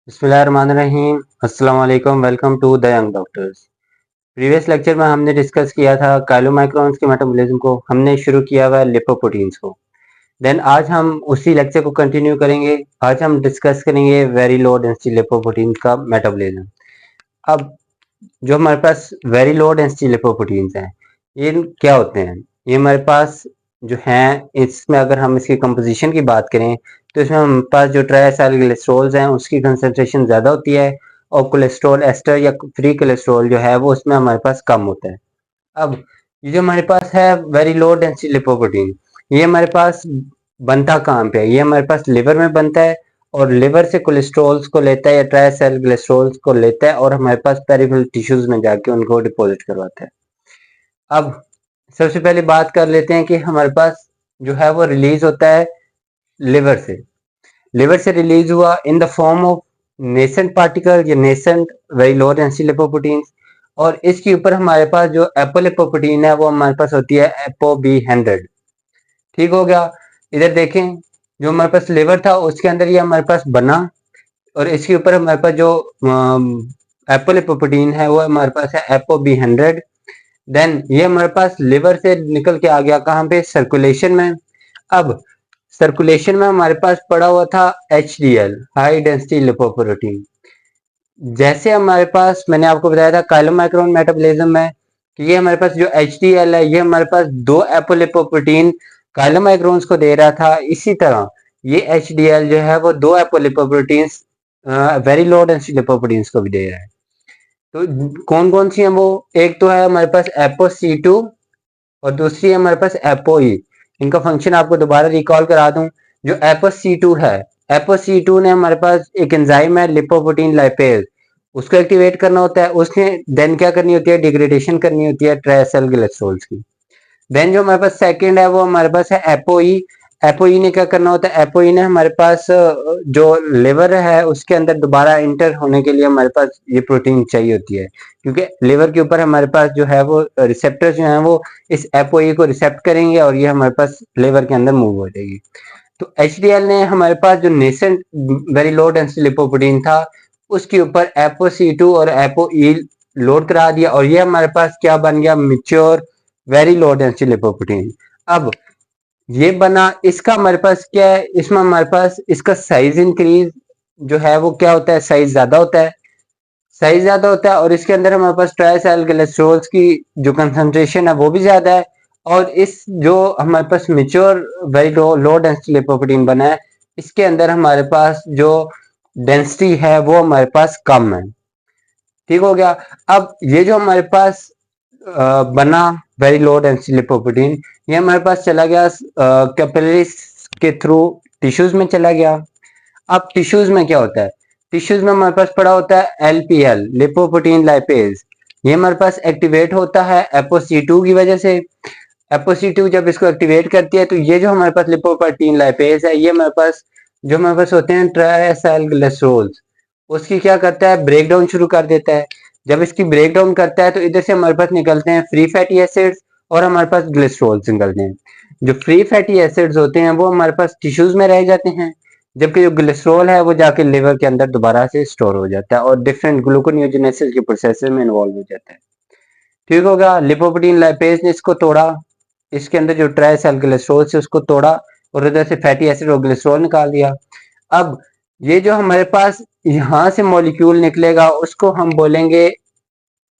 बिस्मिल्लाहिर्रहमानिर्रहीम। अस्सलाम वालेकुम। Welcome to the young doctors. Previous lecture में हमने डिस्कस किया था काइलोमाइक्रोन्स के मेटाबॉलिज्म को, हमने शुरू किया हुआ लिपोप्रोटीन्स को। देन आज हम उसी लेक्चर को कंटिन्यू करेंगे। आज हम डिस्कस करेंगे वेरी लो डेंसिटी लिपोप्रोटीन्स का मेटाबॉलिज्म। अब जो हमारे पास वेरी लो डेंसिटी लिपोप्रोटीन्स हैं, ये क्या होते हैं? ये हमारे पास जो हैं, इसमें अगर हम इसकी कंपोजिशन की बात करें तो इसमें हमारे पास जो ट्राइएसाइलग्लिसरॉल्स हैं उसकी कंसंट्रेशन ज़्यादा होती है, और कोलेस्ट्रॉल एस्टर या फ्री कोलेस्ट्रॉल जो है वो उसमें हमारे पास कम होता है। अब ये जो हमारे पास है वेरी लो डेंसिटी लिपोप्रोटीन, ये हमारे पास बनता कहाँ पे है? ये हमारे पास लिवर में बनता है, और लिवर से कोलेस्ट्रॉल्स को लेता है या ट्राइएसाइलग्लिसरॉल्स को लेता है और हमारे पास पेरिफेरल टिश्यूज में जाके उनको डिपॉजिट करवाता है। अब सबसे पहले बात कर लेते हैं कि हमारे पास जो है वो रिलीज होता है लिवर से। लिवर से रिलीज हुआ in the form of nascent particle या nascent very low density lipoproteins, और इसके ऊपर हमारे पास जो एपोलिपोप्रोटीन है वो हमारे पास होती है एपो बी 100। ठीक हो गया। इधर देखें, जो हमारे पास लिवर था उसके अंदर ये हमारे पास बना, और इसके ऊपर हमारे पास जो एपोलिपोप्रोटीन है वो हमारे पास है एपो बी 100। देन ये हमारे पास लिवर से निकल के आ गया कहाँ पे? सर्कुलेशन में। अब सर्कुलेशन में हमारे पास पड़ा हुआ था HDL, हाई डेंसिटी लिपोप्रोटीन। जैसे हमारे पास मैंने आपको बताया था काइलोमाइक्रोन मेटाबॉलिज्म में कि ये हमारे पास जो HDL है ये हमारे पास दो एपोलिपोप्रोटीन काइलोमाइक्रोन्स को दे रहा था, इसी तरह ये HDL जो है वो दो एपोलिपोप्रोटीन्स वेरी लो डेंसिटी लिपोप्रोटीन्स को भी दे रहा है। तो कौन कौन सी हैं वो? एक तो है हमारे पास एपो C2 और दूसरी है हमारे पास एपो ई। इनका फंक्शन आपको दोबारा रिकॉल करा दूं। जो एपो C2 है, एपो C2 ने हमारे पास एक एंजाइम है लिपोप्रोटीन लाइपेज, उसको एक्टिवेट करना होता है। उसने देन क्या करनी होती है? डिग्रेडेशन करनी होती है ट्राइएसाइलग्लिसरॉल्स की। देन जो हमारे पास सेकंड है वो हमारे पास है एपोई। एपोई ने क्या करना होता है? एपोई ने हमारे पास जो लिवर है उसके अंदर दोबारा इंटर होने के लिए हमारे पास ये प्रोटीन चाहिए होती है, क्योंकि लिवर के ऊपर हमारे पास जो है वो रिसेप्टर्स जो हैं वो इस एपोई को रिसेप्ट करेंगे और ये हमारे पास लिवर के अंदर मूव हो जाएगी। तो HDL ने हमारे पास जो nascent very low density lipoprotein था उसके ऊपर एपो C2 और एपो ई लोड करा दिया, और ये हमारे पास क्या बन गया? Mature very low density lipoprotein. अब ये बना, इसका हमारे पास क्या है? इसमें हमारे पास इसका साइज इंक्रीज जो है वो क्या होता है? साइज ज्यादा होता है। साइज ज्यादा होता है और इसके अंदर हमारे पास ट्राइएसाइलग्लिसरॉल्स की जो कंसंट्रेशन है वो भी ज्यादा है, और इस जो हमारे पास mature very low density lipoprotein बना है इसके अंदर हमारे पास जो डेंसिटी है वो हमारे पास कम है। ठीक हो गया। अब ये जो हमारे पास बना वेरी लो डेंसिटी लिपोप्रोटीन, ये हमारे पास चला गया कैपिलरीज के थ्रू टिश्यूज में चला गया। अब टिश्यूज में क्या होता है? टिश्यूज में हमारे पास पड़ा होता है LPL, लिपोप्रोटीन लाइपेज। ये हमारे पास एक्टिवेट होता है एपो C2 की वजह से। एपो C2 जब इसको एक्टिवेट करती है तो ये जो हमारे पास लिपोप्रोटीन लाइपेज है ये हमारे पास जो हमारे पास होते हैं ट्राइएसाइलग्लिसरॉल्स, उसकी क्या करता है? ब्रेक डाउन शुरू कर देता है। जब इसकी ब्रेक डाउन करता है तो इधर से हमारे पास निकलते हैं फ्री फैटी एसिड्स और हमारे पास ग्लिसरॉल्स निकलते हैं। जो फ्री फैटी एसिड्स होते हैं वो हमारे पास टिश्यूज में रह जाते हैं, जबकि जो ग्लिसरॉल है वो जाके लिवर के अंदर दोबारा से स्टोर हो जाता है और डिफरेंट ग्लूकोनियोजेनेसिस के प्रोसेस में इन्वॉल्व हो जाता है। ठीक होगा। लिपोप्रोटीन लाइपेज ने इसको तोड़ा, इसके अंदर जो ट्राइएसाइलग्लिसरॉल से उसको तोड़ा और उधर से फैटी एसिड और ग्लिसरॉल निकाल दिया। अब ये जो हमारे पास यहाँ से मॉलिक्यूल निकलेगा उसको हम बोलेंगे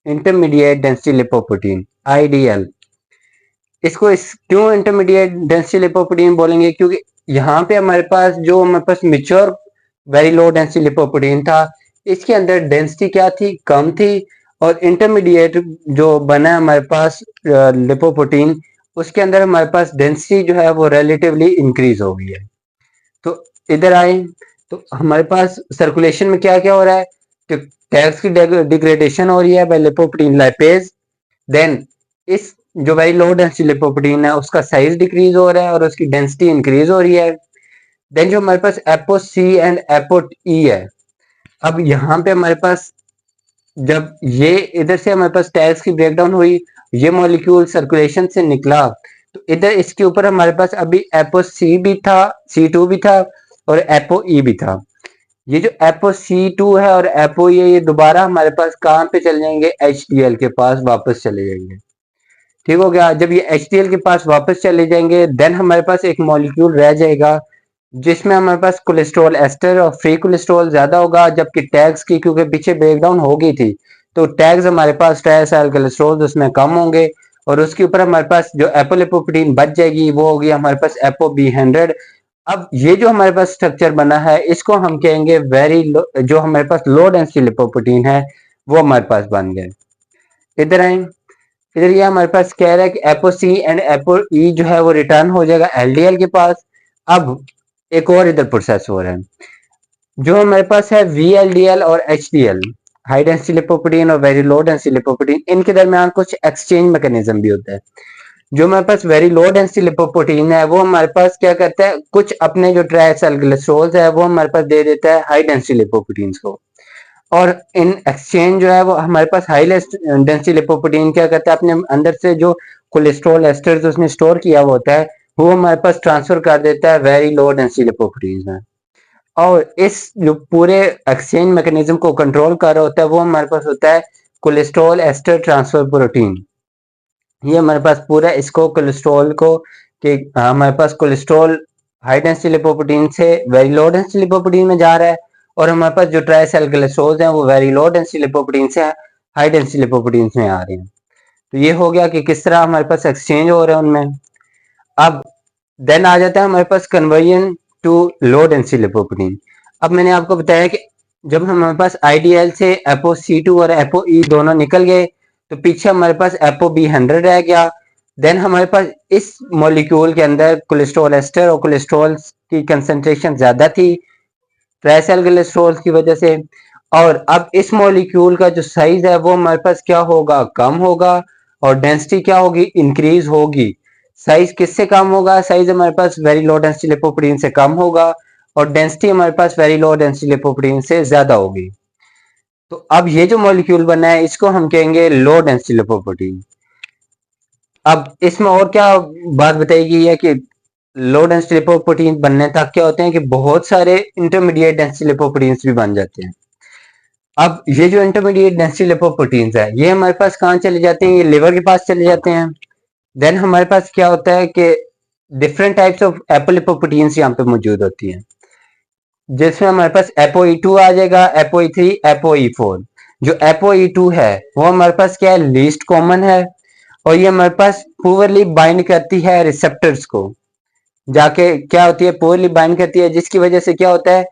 इंटरमीडिएट डेंसिटी लिपोप्रोटीन, IDL। इसको इस क्यों इंटरमीडिएट डेंसिटी लिपोप्रोटीन बोलेंगे? क्योंकि यहाँ पे हमारे पास जो हमारे पास mature very low density lipoprotein था इसके अंदर डेंसिटी क्या थी? कम थी, और इंटरमीडिएट जो बना है हमारे पास लिपोप्रोटीन उसके अंदर हमारे पास डेंसिटी जो है वो रिलेटिवली इंक्रीज हो गई है। तो इधर आए तो हमारे पास सर्कुलेशन में क्या क्या हो रहा है? तो टैग्स की डिग्रेडेशन हो रही है बाय लिपोप्रोटीन लाइपेज। देन इस जो वेरी लो डेंसिटी लिपोप्रोटीन है उसका साइज डिक्रीज हो रहा है और उसकी डेंसिटी इंक्रीज हो रही है। देन जो हमारे पास apo C and apo E है, अब यहाँ पे हमारे पास जब ये इधर से हमारे पास टैग्स की ब्रेकडाउन हुई, ये मॉलिक्यूल सर्कुलेशन से निकला, तो इधर इसके ऊपर हमारे पास अभी एपो C भी था, C2 भी था और एपो E भी था। ये जो ApoC2 है और ApoE है, ये दोबारा हमारे पास कहाँ पे चले जाएंगे, HDL के पास वापस चले जाएंगे। ठीक हो गया। जब ये HDL के पास वापस चले जाएंगे देन हमारे पास एक मॉलिक्यूल रह जाएगा जिसमें हमारे पास कोलेस्ट्रॉल एस्टर और फ्री कोलेस्ट्रॉल ज्यादा होगा, जबकि टैग्स की क्योंकि पीछे ब्रेकडाउन हो गई थी तो टैग्स हमारे पास ट्राइएसाइल कोलेस्ट्रॉल उसमें कम होंगे और उसके ऊपर हमारे पास जो एपोलिपोप्रोटीन बच जाएगी वो होगी हमारे पास ApoB100। अब ये जो हमारे पास स्ट्रक्चर बना है इसको हम कहेंगे जो हमारे पास लो डेंसिटी लिपोप्रोटीन है वो हमारे पास बन गए। इधर आए, इधर ये हमारे पास कह रहा है कि ApoC एंड ApoE जो है वो रिटर्न हो जाएगा LDL के पास। अब एक और इधर प्रोसेस हो रहा है, जो हमारे पास है VLDL और HDL, हाई डेंसिटी लिपोप्रोटीन और वेरी लो डेंसिटी लिपोप्रोटीन, इनके दरमियान कुछ एक्सचेंज मैकेनिज्म भी होता है। जो हमारे पास वेरी लो डेंसिटी लिपोप्रोटीन है वो हमारे पास क्या करता है, कुछ अपने जो ट्राइएसाइलग्लिसरॉल्स है वो हमारे पास दे देता है हाई डेंसिटी लिपोप्रोटीन्स को, और इन एक्सचेंज जो है वो हमारे पास हाई डेंसिटी लिपोप्रोटीन क्या करता है, अपने अंदर से जो कोलेस्ट्रॉल एस्टर्स उसने स्टोर किया हुआ होता है वो हमारे पास ट्रांसफर कर देता है वेरी लो डेंसिटी लिपोप्रोटीन में। और इस जो पूरे एक्सचेंज मैकेनिज्म को कंट्रोल कर रहा होता है वो हमारे पास होता है कोलेस्ट्रॉल एस्टर ट्रांसफर प्रोटीन। ये हमारे पास पूरा इसको कोलेस्ट्रॉल को कि हमारे पास कोलेस्ट्रॉल हाई डेंसिटी लिपोप्रोटीन से वेरी लो डेंसिटी लिपोप्रोटीन में जा रहा है और हमारे पास जो ट्राइएसाइलग्लिसरॉल्स हैं वो वेरी लो डेंसिटी लिपोप्रोटीन से हाई डेंसिटी लिपोप्रोटीन में आ रहे हैं। तो ये हो गया कि किस तरह हमारे पास एक्सचेंज हो रहे हैं उनमें। अब देन आ जाता है हमारे पास conversion to low density lipoprotein. अब मैंने आपको बताया कि जब हमारे पास आईडीएल से ApoC2 और ApoE दोनों निकल गए तो पीछे हमारे पास ApoB100 रह गया। देन हमारे पास इस मॉलिक्यूल के अंदर कोलेस्ट्रॉल एस्टर और कोलेस्ट्रॉल की कंसंट्रेशन ज्यादा थी ट्राइएसाइलग्लिसरॉल की वजह से, और अब इस मॉलिक्यूल का जो साइज है वो हमारे पास क्या होगा, कम होगा, और डेंसिटी क्या होगी, इंक्रीज होगी। साइज किससे कम होगा, साइज हमारे पास वेरी लो डेंसिटी लिपोप्रोटीन से कम होगा और डेंसिटी हमारे पास वेरी लो डेंसिटी लिपोप्रोटीन से ज्यादा होगी। तो अब ये जो मॉलिक्यूल बना है इसको हम कहेंगे लो डेंसिटी लिपोप्रोटीन। अब इसमें और क्या बात बताई गई है कि लो डेंसिटी लिपोप्रोटीन बनने तक क्या होते हैं कि बहुत सारे इंटरमीडिएट डेंसिटी लिपोप्रोटीन्स भी बन जाते हैं। अब ये जो इंटरमीडिएट डेंसिटी लिपोप्रोटीन्स है ये हमारे पास कहाँ चले जाते हैं, ये लिवर के पास चले जाते हैं। देन हमारे पास क्या होता है कि डिफरेंट टाइप्स ऑफ एपोलिपोप्रोटीन्स यहाँ पे मौजूद होती हैं, जिसमें हमारे पास ApoE2 आ जाएगा, ApoE3, ApoE4। जो ApoE2 है वो हमारे पास क्या है, लीस्ट कॉमन है और ये हमारे पास पुअरली बाइंड करती है रिसेप्टर्स को, जाके क्या होती है, पुअरली बाइंड करती है, जिसकी वजह से क्या होता है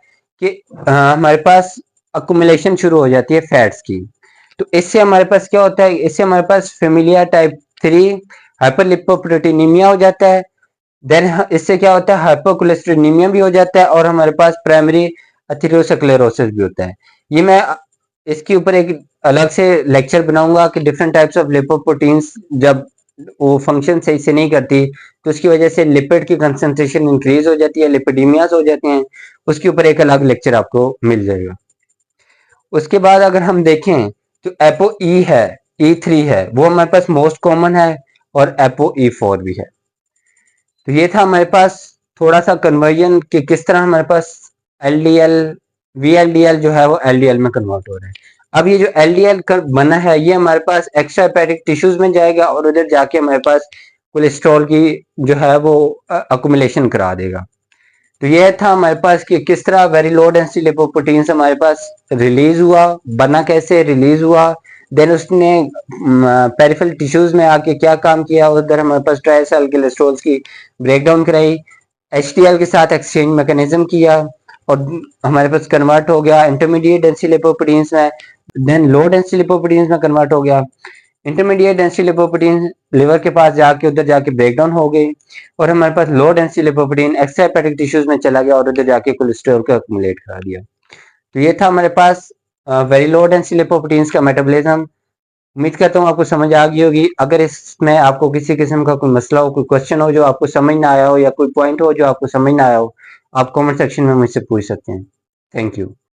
कि हमारे पास अकुमुलेशन शुरू हो जाती है फैट्स की। तो इससे हमारे पास क्या होता है, इससे हमारे पास फेमिलिया टाइप 3 हाइपरलिपोप्रोटीनीमिया हो जाता है। देन इससे क्या होता है, हाइपोकोलेस्टेरोनिमिया भी हो जाता है और हमारे पास प्राइमरी एथेरोस्क्लेरोसिस भी होता है। ये मैं इसके ऊपर एक अलग से लेक्चर बनाऊंगा कि डिफरेंट टाइप्स ऑफ लिपोप्रोटीन्स जब वो फंक्शन सही से नहीं करती तो उसकी वजह से लिपिड की कंसंट्रेशन इंक्रीज हो जाती है, लिपिडीमियाज हो जाते हैं। उसके ऊपर एक अलग लेक्चर आपको मिल जाएगा। उसके बाद अगर हम देखें तो ApoE है, E3 है, वो हमारे पास मोस्ट कॉमन है और ApoE4 भी है। तो ये था हमारे पास थोड़ा सा कन्वर्जन कि किस तरह हमारे पास LDL VLDL जो है वो LDL में कन्वर्ट हो रहा है। अब ये जो LDL बना है ये हमारे पास एक्स्ट्रा हेपेटिक टिश्यूज में जाएगा और उधर जाके हमारे पास कोलेस्ट्रॉल की जो है वो अकुमुलेशन करा देगा। तो ये था हमारे पास कि किस तरह वेरी लो डेंसिटी लिपोप्रोटीन्स हमारे पास रिलीज हुआ, बना कैसे, रिलीज हुआ, देन उसने पेरिफेरल टिश्यूज में आके क्या काम किया, उधर हमारे पास ट्राइएसाइलग्लिसरॉल्स की ब्रेकडाउन कराई, HDL के साथ एक्सचेंज मैकेनिज्म किया और हमारे पास कन्वर्ट हो गया इंटरमीडिएट डेंसिटी लिपोप्रोटीन्स में, देन लो डेंसिटी लिपोप्रोटीन्स में कन्वर्ट हो गया। इंटरमीडिएट डेंसिटी लिपोप्रोटीन लिवर के पास जाके उधर जाके ब्रेकडाउन हो गई और हमारे पास low density lipoprotein extra hepatic tissues में चला गया और उधर जाके कोलेस्ट्रॉल को अक्मुलेट करा दिया। तो ये था हमारे पास वेरी लो डेंसिटी लिपोप्रोटीन्स का मेटाबॉलिज्म। उम्मीद करता हूँ आपको समझ आ गई होगी। अगर इसमें आपको किसी किस्म का कोई मसला हो, कोई क्वेश्चन हो जो आपको समझ ना आया हो या कोई पॉइंट हो जो आपको समझ ना आया हो, आप कमेंट सेक्शन में मुझसे पूछ सकते हैं। Thank you.